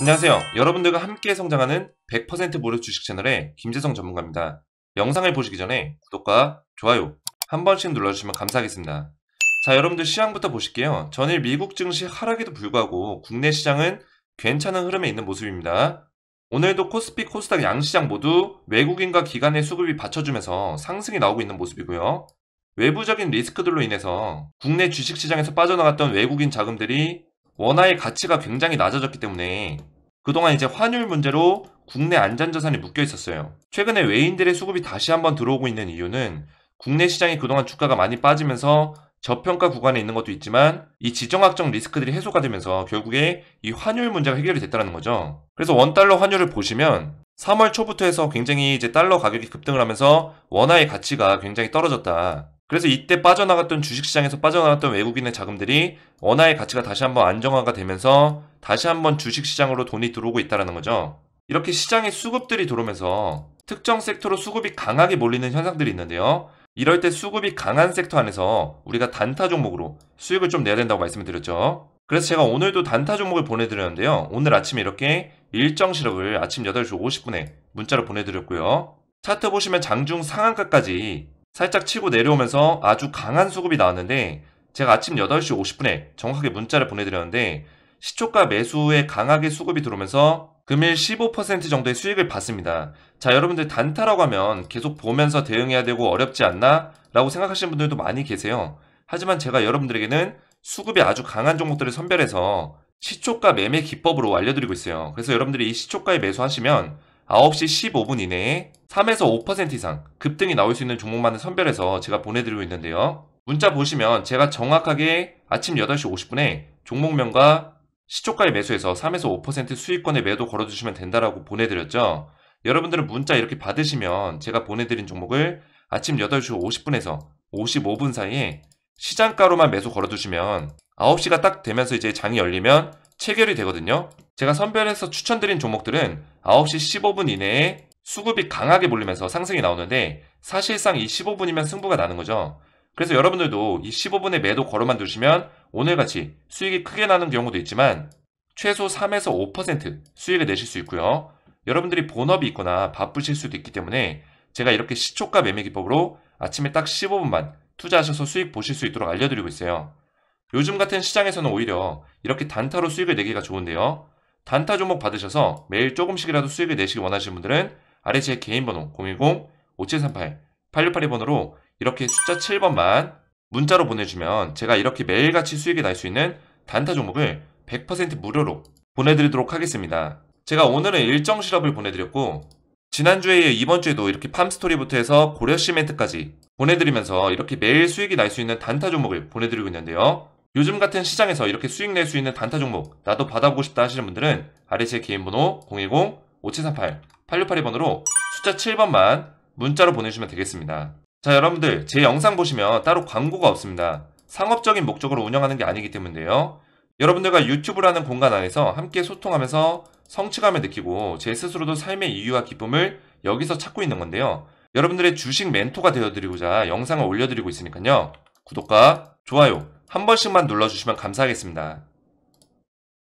안녕하세요. 여러분들과 함께 성장하는 100% 무료 주식 채널의 김재성 전문가입니다. 영상을 보시기 전에 구독과 좋아요 한 번씩 눌러주시면 감사하겠습니다. 자, 여러분들 시장부터 보실게요. 전일 미국 증시 하락에도 불구하고 국내 시장은 괜찮은 흐름에 있는 모습입니다. 오늘도 코스피, 코스닥 양시장 모두 외국인과 기관의 수급이 받쳐주면서 상승이 나오고 있는 모습이고요. 외부적인 리스크들로 인해서 국내 주식시장에서 빠져나갔던 외국인 자금들이 원화의 가치가 굉장히 낮아졌기 때문에 그동안 이제 환율 문제로 국내 안전자산이 묶여 있었어요. 최근에 외인들의 수급이 다시 한번 들어오고 있는 이유는 국내 시장이 그동안 주가가 많이 빠지면서 저평가 구간에 있는 것도 있지만 이 지정학적 리스크들이 해소가 되면서 결국에 이 환율 문제가 해결이 됐다는 거죠. 그래서 원달러 환율을 보시면 3월 초부터 해서 굉장히 이제 달러 가격이 급등을 하면서 원화의 가치가 굉장히 떨어졌다. 그래서 이때 빠져나갔던 주식시장에서 빠져나갔던 외국인의 자금들이 원화의 가치가 다시 한번 안정화가 되면서 다시 한번 주식시장으로 돈이 들어오고 있다는 거죠. 이렇게 시장에 수급들이 들어오면서 특정 섹터로 수급이 강하게 몰리는 현상들이 있는데요. 이럴 때 수급이 강한 sek터 안에서 우리가 단타 종목으로 수익을 좀 내야 된다고 말씀을 드렸죠. 그래서 제가 오늘도 단타 종목을 보내드렸는데요. 오늘 아침에 이렇게 일정 실업을 아침 8시 50분에 문자로 보내드렸고요. 차트 보시면 장중 상한가까지 살짝 치고 내려오면서 아주 강한 수급이 나왔는데 제가 아침 8시 50분에 정확하게 문자를 보내드렸는데 시초가 매수에 강하게 수급이 들어오면서 금일 15% 정도의 수익을 봤습니다. 자, 여러분들 단타라고 하면 계속 보면서 대응해야 되고 어렵지 않나? 라고 생각하시는 분들도 많이 계세요. 하지만 제가 여러분들에게는 수급이 아주 강한 종목들을 선별해서 시초가 매매 기법으로 알려드리고 있어요. 그래서 여러분들이 이 시초가에 매수하시면 9시 15분 이내에 3에서 5% 이상 급등이 나올 수 있는 종목만을 선별해서 제가 보내드리고 있는데요. 문자 보시면 제가 정확하게 아침 8시 50분에 종목명과 시초가에 매수해서 3에서 5% 수익권에 매도 걸어주시면 된다라고 보내드렸죠. 여러분들은 문자 이렇게 받으시면 제가 보내드린 종목을 아침 8시 50분에서 55분 사이에 시장가로만 매수 걸어두시면 9시가 딱 되면서 이제 장이 열리면 체결이 되거든요. 제가 선별해서 추천드린 종목들은 9시 15분 이내에 수급이 강하게 몰리면서 상승이 나오는데 사실상 이 15분이면 승부가 나는 거죠. 그래서 여러분들도 이 15분에 매도 걸어만 두시면 오늘같이 수익이 크게 나는 경우도 있지만 최소 3에서 5% 수익을 내실 수 있고요. 여러분들이 본업이 있거나 바쁘실 수도 있기 때문에 제가 이렇게 시초가 매매 기법으로 아침에 딱 15분만 투자하셔서 수익 보실 수 있도록 알려드리고 있어요. 요즘 같은 시장에서는 오히려 이렇게 단타로 수익을 내기가 좋은데요. 단타 종목 받으셔서 매일 조금씩이라도 수익을 내시기 원하시는 분들은 아래 제 개인 번호 010-5738-8682번으로 이렇게 숫자 7번만 문자로 보내주면 제가 이렇게 매일같이 수익이 날 수 있는 단타 종목을 100% 무료로 보내드리도록 하겠습니다. 제가 오늘은 일정 실업을 보내드렸고 지난주에 이어 이번 주에도 이렇게 팜스토리부터 해서 고려시멘트까지 보내드리면서 이렇게 매일 수익이 날 수 있는 단타 종목을 보내드리고 있는데요. 요즘 같은 시장에서 이렇게 수익 낼 수 있는 단타 종목 나도 받아보고 싶다 하시는 분들은 아래 제 개인 번호 010-5738-8682번으로 숫자 7번만 문자로 보내주시면 되겠습니다. 자, 여러분들 제 영상 보시면 따로 광고가 없습니다. 상업적인 목적으로 운영하는 게 아니기 때문인데요. 여러분들과 유튜브라는 공간 안에서 함께 소통하면서 성취감을 느끼고 제 스스로도 삶의 이유와 기쁨을 여기서 찾고 있는 건데요. 여러분들의 주식 멘토가 되어드리고자 영상을 올려드리고 있으니까요. 구독과 좋아요 한 번씩만 눌러주시면 감사하겠습니다.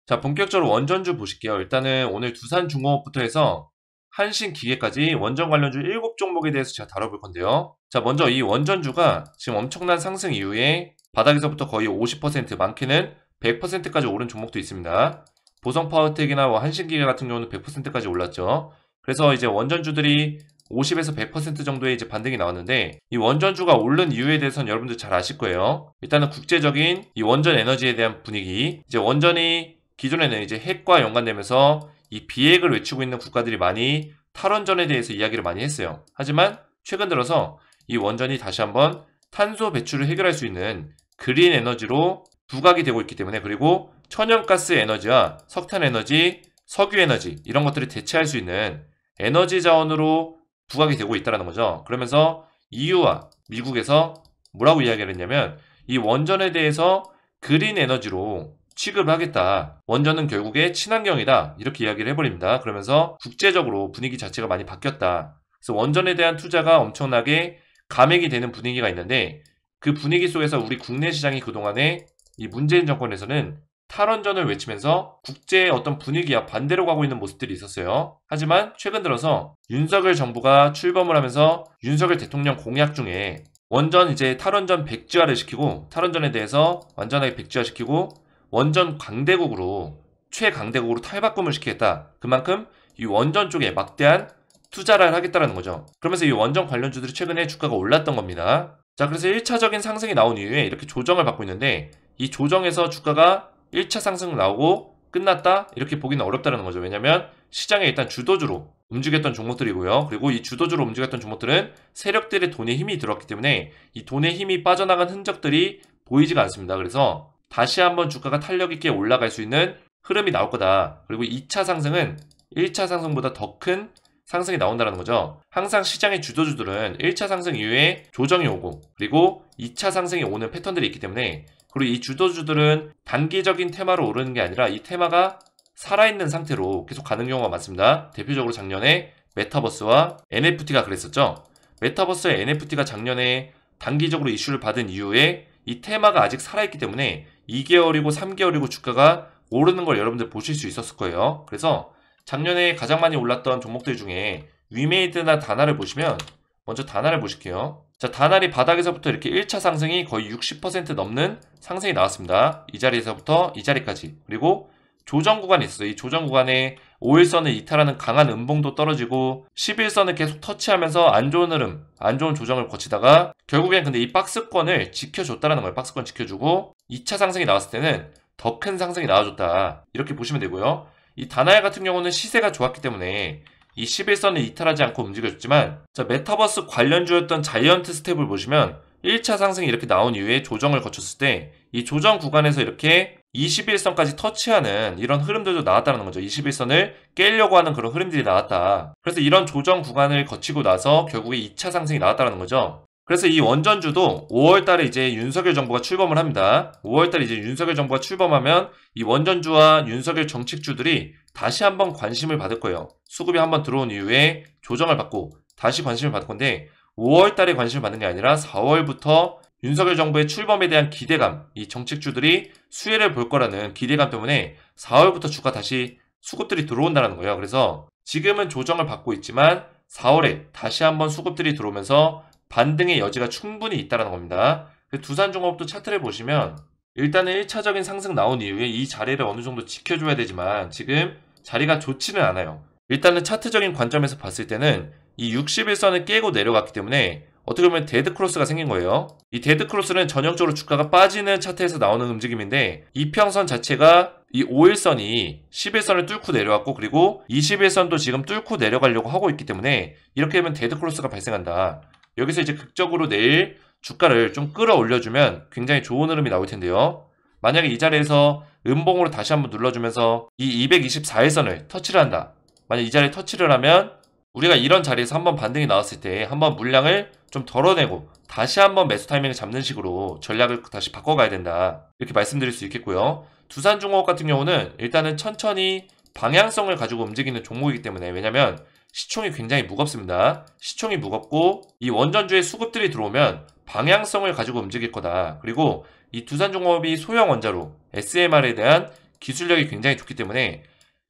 자, 본격적으로 원전주 보실게요. 일단은 오늘 두산중공업부터 해서 한신기계까지 원전 관련주 7종목에 대해서 제가 다뤄볼 건데요. 자, 먼저 이 원전주가 지금 엄청난 상승 이후에 바닥에서부터 거의 50% 많게는 100%까지 오른 종목도 있습니다. 보성파워텍이나 한신기계 같은 경우는 100%까지 올랐죠. 그래서 이제 원전주들이 50에서 100% 정도의 이제 반등이 나왔는데 이 원전주가 오른 이유에 대해서는 여러분들 잘 아실 거예요. 일단은 국제적인 이 원전 에너지에 대한 분위기, 이제 원전이 기존에는 이제 핵과 연관되면서 이 비핵을 외치고 있는 국가들이 많이 탈원전에 대해서 이야기를 많이 했어요. 하지만 최근 들어서 이 원전이 다시 한번 탄소 배출을 해결할 수 있는 그린 에너지로 부각이 되고 있기 때문에, 그리고 천연가스 에너지와 석탄 에너지, 석유 에너지 이런 것들을 대체할 수 있는 에너지 자원으로 부각이 되고 있다는 거죠. 그러면서 EU와 미국에서 뭐라고 이야기를 했냐면 이 원전에 대해서 그린 에너지로 취급을 하겠다. 원전은 결국에 친환경이다. 이렇게 이야기를 해버립니다. 그러면서 국제적으로 분위기 자체가 많이 바뀌었다. 그래서 원전에 대한 투자가 엄청나게 감액이 되는 분위기가 있는데 그 분위기 속에서 우리 국내 시장이 그동안에 이 문재인 정권에서는 탈원전을 외치면서 국제의 어떤 분위기와 반대로 가고 있는 모습들이 있었어요. 하지만 최근 들어서 윤석열 정부가 출범을 하면서 윤석열 대통령 공약 중에 원전 이제 탈원전 백지화를 시키고 탈원전에 대해서 완전하게 백지화시키고 원전 강대국으로 최강대국으로 탈바꿈을 시키겠다. 그만큼 이 원전 쪽에 막대한 투자를 하겠다라는 거죠. 그러면서 이 원전 관련주들이 최근에 주가가 올랐던 겁니다. 자, 그래서 1차적인 상승이 나온 이후에 이렇게 조정을 받고 있는데 이 조정에서 주가가 1차 상승 나오고 끝났다? 이렇게 보기는 어렵다는 거죠. 왜냐면 시장에 일단 주도주로 움직였던 종목들이고요. 그리고 이 주도주로 움직였던 종목들은 세력들의 돈에 힘이 들어왔기 때문에 이 돈의 힘이 빠져나간 흔적들이 보이지가 않습니다. 그래서 다시 한번 주가가 탄력 있게 올라갈 수 있는 흐름이 나올 거다. 그리고 2차 상승은 1차 상승보다 더 큰 상승이 나온다는 거죠. 항상 시장의 주도주들은 1차 상승 이후에 조정이 오고 그리고 2차 상승이 오는 패턴들이 있기 때문에 그리고 이 주도주들은 단기적인 테마로 오르는 게 아니라 이 테마가 살아있는 상태로 계속 가는 경우가 많습니다. 대표적으로 작년에 메타버스와 NFT가 그랬었죠. 메타버스와 NFT가 작년에 단기적으로 이슈를 받은 이후에 이 테마가 아직 살아있기 때문에 2개월이고 3개월이고 주가가 오르는 걸 여러분들 보실 수 있었을 거예요. 그래서 작년에 가장 많이 올랐던 종목들 중에 위메이드나 다나를 보시면 먼저 다나를 보실게요. 자, 다나리 바닥에서부터 이렇게 1차 상승이 거의 60% 넘는 상승이 나왔습니다. 이 자리에서부터 이 자리까지. 그리고 조정 구간이 있어요. 이 조정 구간에 5일선을 이탈하는 강한 음봉도 떨어지고 11선을 계속 터치하면서 안 좋은 흐름, 안 좋은 조정을 거치다가 결국엔 근데 이 박스권을 지켜줬다는 거예요. 박스권 지켜주고 2차 상승이 나왔을 때는 더 큰 상승이 나와줬다. 이렇게 보시면 되고요. 이 다나야 같은 경우는 시세가 좋았기 때문에 이 11선을 이탈하지 않고 움직여줬지만 자, 메타버스 관련주였던 자이언트 스텝을 보시면 1차 상승이 이렇게 나온 이후에 조정을 거쳤을 때 이 조정 구간에서 이렇게 21선까지 터치하는 이런 흐름들도 나왔다는 거죠. 21선을 깨려고 하는 그런 흐름들이 나왔다. 그래서 이런 조정 구간을 거치고 나서 결국에 2차 상승이 나왔다는 거죠. 그래서 이 원전주도 5월달에 이제 윤석열 정부가 출범을 합니다. 5월달에 이제 윤석열 정부가 출범하면 이 원전주와 윤석열 정책주들이 다시 한번 관심을 받을 거예요. 수급이 한번 들어온 이후에 조정을 받고 다시 관심을 받을 건데 5월달에 관심을 받는 게 아니라 4월부터 윤석열 정부의 출범에 대한 기대감, 이 정책주들이 수혜를 볼 거라는 기대감 때문에 4월부터 주가 다시 수급들이 들어온다는 거예요. 그래서 지금은 조정을 받고 있지만 4월에 다시 한번 수급들이 들어오면서 반등의 여지가 충분히 있다는 겁니다. 두산종업도 차트를 보시면 일단은 1차적인 상승 나온 이후에 이 자리를 어느 정도 지켜줘야 되지만 지금 자리가 좋지는 않아요. 일단은 차트적인 관점에서 봤을 때는 이 61선을 깨고 내려갔기 때문에 어떻게 보면 데드크로스가 생긴 거예요. 이 데드크로스는 전형적으로 주가가 빠지는 차트에서 나오는 움직임인데 이평선 자체가 이 5일선이 11선을 뚫고 내려왔고 그리고 21선도 지금 뚫고 내려가려고 하고 있기 때문에 이렇게 되면 데드크로스가 발생한다. 여기서 이제 극적으로 내일 주가를 좀 끌어올려주면 굉장히 좋은 흐름이 나올 텐데요. 만약에 이 자리에서 음봉으로 다시 한번 눌러주면서 이 224일선을 터치를 한다. 만약 이 자리에 터치를 하면 우리가 이런 자리에서 한번 반등이 나왔을 때 한번 물량을 좀 덜어내고 다시 한번 매수 타이밍을 잡는 식으로 전략을 다시 바꿔가야 된다. 이렇게 말씀드릴 수 있겠고요. 두산중공업 같은 경우는 일단은 천천히 방향성을 가지고 움직이는 종목이기 때문에 왜냐면 시총이 굉장히 무겁습니다. 시총이 무겁고 이 원전주의 수급들이 들어오면 방향성을 가지고 움직일 거다. 그리고 이 두산중공업이 소형 원자로 SMR에 대한 기술력이 굉장히 좋기 때문에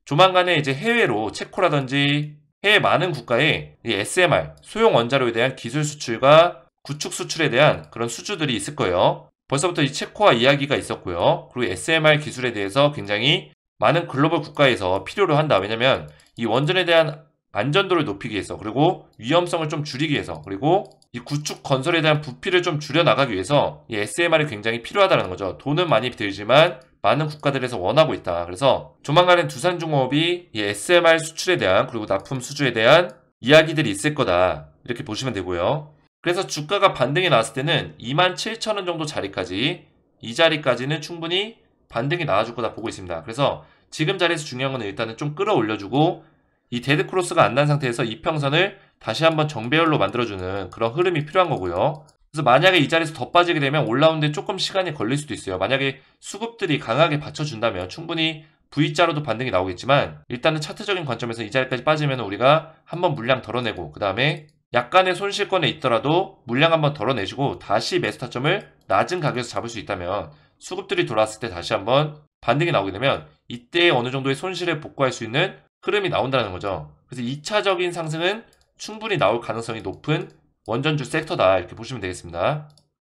조만간에 이제 해외로 체코라든지 해외 많은 국가에 이 SMR, 소형 원자로에 대한 기술 수출과 구축 수출에 대한 그런 수주들이 있을 거예요. 벌써부터 이 체코와 이야기가 있었고요. 그리고 SMR 기술에 대해서 굉장히 많은 글로벌 국가에서 필요로 한다. 왜냐면 이 원전에 대한 안전도를 높이기 위해서 그리고 위험성을 좀 줄이기 위해서 그리고 이 구축 건설에 대한 부피를 좀 줄여나가기 위해서 이 SMR이 굉장히 필요하다는 거죠. 돈은 많이 들지만 많은 국가들에서 원하고 있다. 그래서 조만간엔 두산중공업이 이 SMR 수출에 대한 그리고 납품 수주에 대한 이야기들이 있을 거다. 이렇게 보시면 되고요. 그래서 주가가 반등이 나왔을 때는 27,000원 정도 자리까지 이 자리까지는 충분히 반등이 나와줄 거다 보고 있습니다. 그래서 지금 자리에서 중요한 건 일단은 좀 끌어올려주고 이 데드크로스가 안 난 상태에서 이평선을 다시 한번 정배열로 만들어주는 그런 흐름이 필요한 거고요. 그래서 만약에 이 자리에서 더 빠지게 되면 올라오는데 조금 시간이 걸릴 수도 있어요. 만약에 수급들이 강하게 받쳐준다면 충분히 V자로도 반등이 나오겠지만 일단은 차트적인 관점에서 이 자리까지 빠지면 우리가 한번 물량 덜어내고 그 다음에 약간의 손실권에 있더라도 물량 한번 덜어내시고 다시 매수 타점을 낮은 가격에서 잡을 수 있다면 수급들이 돌아왔을 때 다시 한번 반등이 나오게 되면 이때 어느 정도의 손실을 복구할 수 있는 흐름이 나온다는 거죠. 그래서 2차적인 상승은 충분히 나올 가능성이 높은 원전주 섹터다 이렇게 보시면 되겠습니다.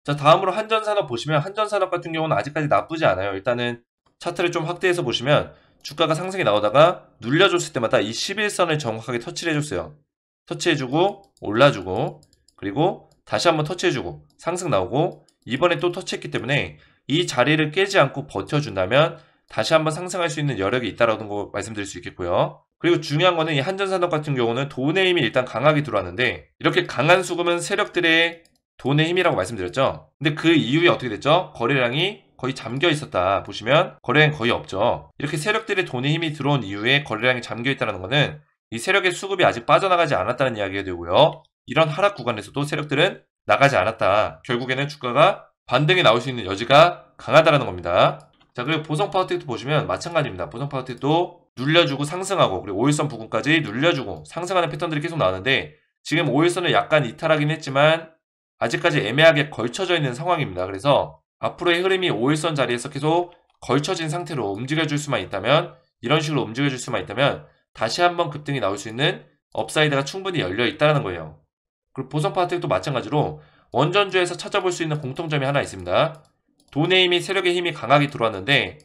자, 다음으로 한전산업 보시면 한전산업 같은 경우는 아직까지 나쁘지 않아요. 일단은 차트를 좀 확대해서 보시면 주가가 상승이 나오다가 눌려줬을 때마다 이 11선을 정확하게 터치를 해줬어요. 터치해주고 올라주고 그리고 다시 한번 터치해주고 상승 나오고 이번에 또 터치했기 때문에 이 자리를 깨지 않고 버텨준다면 다시 한번 상승할 수 있는 여력이 있다라는 거 말씀드릴 수 있겠고요. 그리고 중요한 거는 이 한전산업 같은 경우는 돈의 힘이 일단 강하게 들어왔는데 이렇게 강한 수급은 세력들의 돈의 힘이라고 말씀드렸죠. 근데 그 이후에 어떻게 됐죠? 거래량이 거의 잠겨 있었다. 보시면 거래량이 거의 없죠. 이렇게 세력들의 돈의 힘이 들어온 이후에 거래량이 잠겨 있다는 거는 이 세력의 수급이 아직 빠져나가지 않았다는 이야기가 되고요. 이런 하락 구간에서도 세력들은 나가지 않았다. 결국에는 주가가 반등이 나올 수 있는 여지가 강하다는 겁니다. 자, 그리고 보성파워텍도 보시면 마찬가지입니다. 보성파워텍도 눌려주고 상승하고 그리고 5일선 부근까지 눌려주고 상승하는 패턴들이 계속 나오는데 지금 5일선을 약간 이탈하긴 했지만 아직까지 애매하게 걸쳐져 있는 상황입니다. 그래서 앞으로의 흐름이 5일선 자리에서 계속 걸쳐진 상태로 움직여줄 수만 있다면 이런 식으로 움직여줄 수만 있다면 다시 한번 급등이 나올 수 있는 업사이드가 충분히 열려 있다는 거예요. 그리고 보성파워텍도 마찬가지로 원전주에서 찾아볼 수 있는 공통점이 하나 있습니다. 돈의 힘이 세력의 힘이 강하게 들어왔는데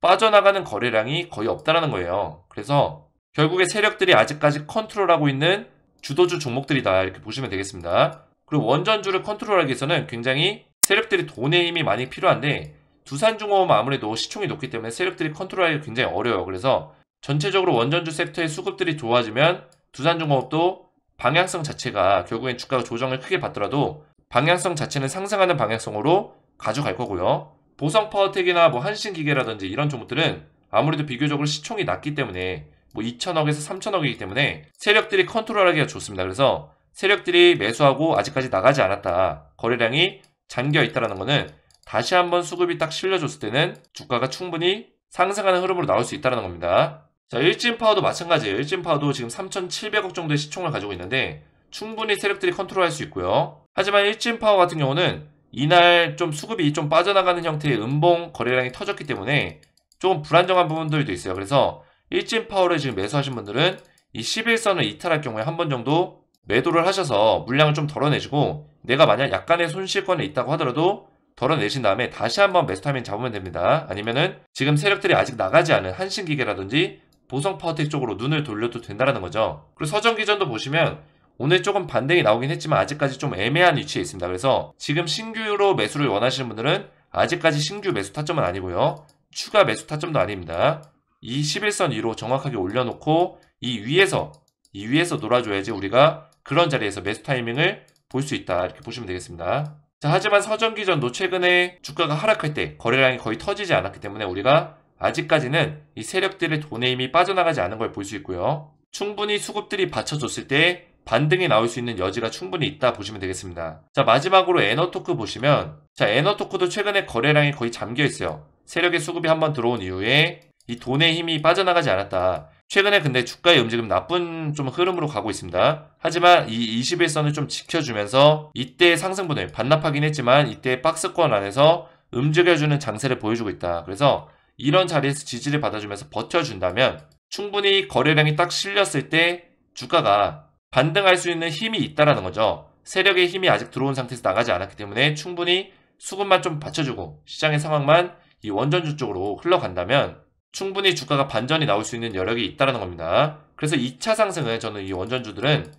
빠져나가는 거래량이 거의 없다는 거예요. 그래서 결국에 세력들이 아직까지 컨트롤하고 있는 주도주 종목들이다 이렇게 보시면 되겠습니다. 그리고 원전주를 컨트롤하기 위해서는 굉장히 세력들이 돈의 힘이 많이 필요한데 두산중공업은 아무래도 시총이 높기 때문에 세력들이 컨트롤하기 굉장히 어려워요. 그래서 전체적으로 원전주 섹터의 수급들이 좋아지면 두산중공업도 방향성 자체가 결국엔 주가가 조정을 크게 받더라도 방향성 자체는 상승하는 방향성으로 가져갈 거고요. 보성파워텍이나 뭐 한신기계라든지 이런 종목들은 아무래도 비교적으로 시총이 낮기 때문에 뭐 2천억에서 3천억이기 때문에 세력들이 컨트롤하기가 좋습니다. 그래서 세력들이 매수하고 아직까지 나가지 않았다. 거래량이 잠겨 있다는 거는 다시 한번 수급이 딱 실려줬을 때는 주가가 충분히 상승하는 흐름으로 나올 수 있다는 겁니다. 자, 일진파워도 마찬가지예요. 일진파워도 지금 3,700억 정도의 시총을 가지고 있는데 충분히 세력들이 컨트롤할 수 있고요. 하지만 일진파워 같은 경우는 이날 좀 수급이 좀 빠져나가는 형태의 음봉 거래량이 터졌기 때문에 조금 불안정한 부분들도 있어요. 그래서 일진파워를 지금 매수하신 분들은 이 11선을 이탈할 경우에 한 번 정도 매도를 하셔서 물량을 좀 덜어내시고 내가 만약 약간의 손실권에 있다고 하더라도 덜어내신 다음에 다시 한번 매수 타이밍 잡으면 됩니다. 아니면은 지금 세력들이 아직 나가지 않은 한신기계라든지 보성파워텍 쪽으로 눈을 돌려도 된다는 거죠. 그리고 서전기전도 보시면 오늘 조금 반등이 나오긴 했지만 아직까지 좀 애매한 위치에 있습니다. 그래서 지금 신규로 매수를 원하시는 분들은 아직까지 신규 매수 타점은 아니고요. 추가 매수 타점도 아닙니다. 이 11선 위로 정확하게 올려놓고 이 위에서 놀아줘야지 우리가 그런 자리에서 매수 타이밍을 볼 수 있다 이렇게 보시면 되겠습니다. 자, 하지만 서전기전도 최근에 주가가 하락할 때 거래량이 거의 터지지 않았기 때문에 우리가 아직까지는 이 세력들의 돈의 힘이 빠져나가지 않은 걸 볼 수 있고요. 충분히 수급들이 받쳐줬을 때 반등이 나올 수 있는 여지가 충분히 있다 보시면 되겠습니다. 자, 마지막으로 에너토크 보시면 자, 에너토크도 최근에 거래량이 거의 잠겨 있어요. 세력의 수급이 한번 들어온 이후에 이 돈의 힘이 빠져나가지 않았다. 최근에 근데 주가의 움직임 나쁜 좀 흐름으로 가고 있습니다. 하지만 이 21선을 좀 지켜주면서 이때 상승분을 반납하긴 했지만 이때 박스권 안에서 움직여주는 장세를 보여주고 있다. 그래서 이런 자리에서 지지를 받아주면서 버텨준다면 충분히 거래량이 딱 실렸을 때 주가가 반등할 수 있는 힘이 있다라는 거죠. 세력의 힘이 아직 들어온 상태에서 나가지 않았기 때문에 충분히 수급만 좀 받쳐주고 시장의 상황만 이 원전주 쪽으로 흘러간다면 충분히 주가가 반전이 나올 수 있는 여력이 있다는 겁니다. 그래서 2차 상승은 저는 이 원전주들은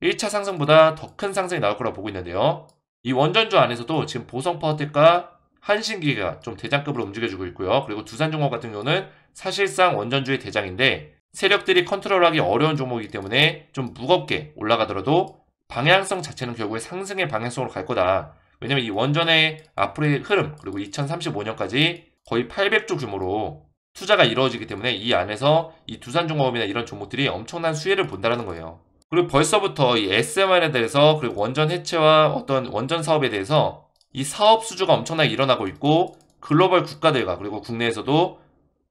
1차 상승보다 더 큰 상승이 나올 거라고 보고 있는데요. 이 원전주 안에서도 지금 보성파워텍과 한신기계가 좀 대장급으로 움직여주고 있고요. 그리고 두산중공업 같은 경우는 사실상 원전주의 대장인데 세력들이 컨트롤하기 어려운 종목이기 때문에 좀 무겁게 올라가더라도 방향성 자체는 결국에 상승의 방향성으로 갈 거다. 왜냐면 이 원전의 앞으로의 흐름 그리고 2035년까지 거의 800조 규모로 투자가 이루어지기 때문에 이 안에서 이 두산중공업이나 이런 종목들이 엄청난 수혜를 본다는 거예요. 그리고 벌써부터 이 SMR에 대해서 그리고 원전 해체와 어떤 원전 사업에 대해서 이 사업 수주가 엄청나게 일어나고 있고 글로벌 국가들과 그리고 국내에서도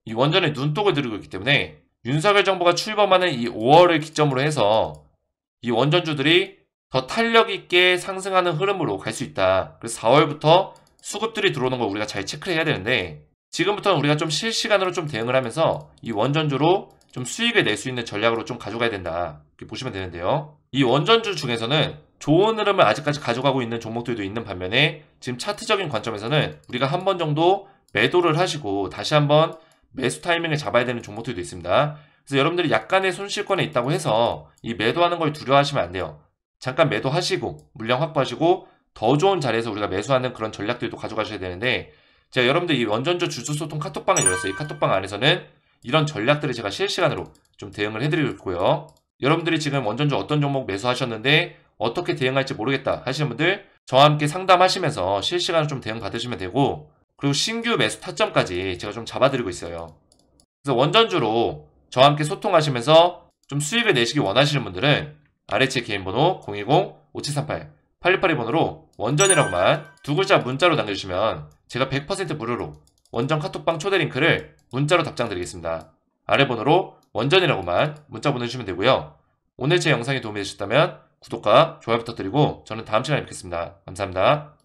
이 원전에 눈독을 들이고 있기 때문에 윤석열 정부가 출범하는 이 5월을 기점으로 해서 이 원전주들이 더 탄력 있게 상승하는 흐름으로 갈 수 있다. 그래서 4월부터 수급들이 들어오는 걸 우리가 잘 체크를 해야 되는데 지금부터는 우리가 좀 실시간으로 좀 대응을 하면서 이 원전주로 좀 수익을 낼 수 있는 전략으로 좀 가져가야 된다. 이렇게 보시면 되는데요. 이 원전주 중에서는 좋은 흐름을 아직까지 가져가고 있는 종목들도 있는 반면에 지금 차트적인 관점에서는 우리가 한 번 정도 매도를 하시고 다시 한번 매수 타이밍을 잡아야 되는 종목들도 있습니다. 그래서 여러분들이 약간의 손실권에 있다고 해서 이 매도하는 걸 두려워하시면 안 돼요. 잠깐 매도하시고 물량 확보하시고 더 좋은 자리에서 우리가 매수하는 그런 전략들도 가져가셔야 되는데, 제가 여러분들 이 원전주 주주 소통 카톡방을 열었어요. 이 카톡방 안에서는 이런 전략들을 제가 실시간으로 좀 대응을 해드리고 있고요. 여러분들이 지금 원전주 어떤 종목 매수하셨는데 어떻게 대응할지 모르겠다 하시는 분들 저와 함께 상담하시면서 실시간으로 좀 대응 받으시면 되고, 그리고 신규 매수 타점까지 제가 좀 잡아드리고 있어요. 그래서 원전주로 저와 함께 소통하시면서 좀 수익을 내시기 원하시는 분들은 아래 제 개인 번호 010-5738-8282번호로 원전이라고만 두 글자 문자로 남겨주시면 제가 100% 무료로 원전 카톡방 초대 링크를 문자로 답장 드리겠습니다. 아래 번호로 원전이라고만 문자 보내주시면 되고요. 오늘 제 영상이 도움이 되셨다면 구독과 좋아요 부탁드리고 저는 다음 시간에 뵙겠습니다. 감사합니다.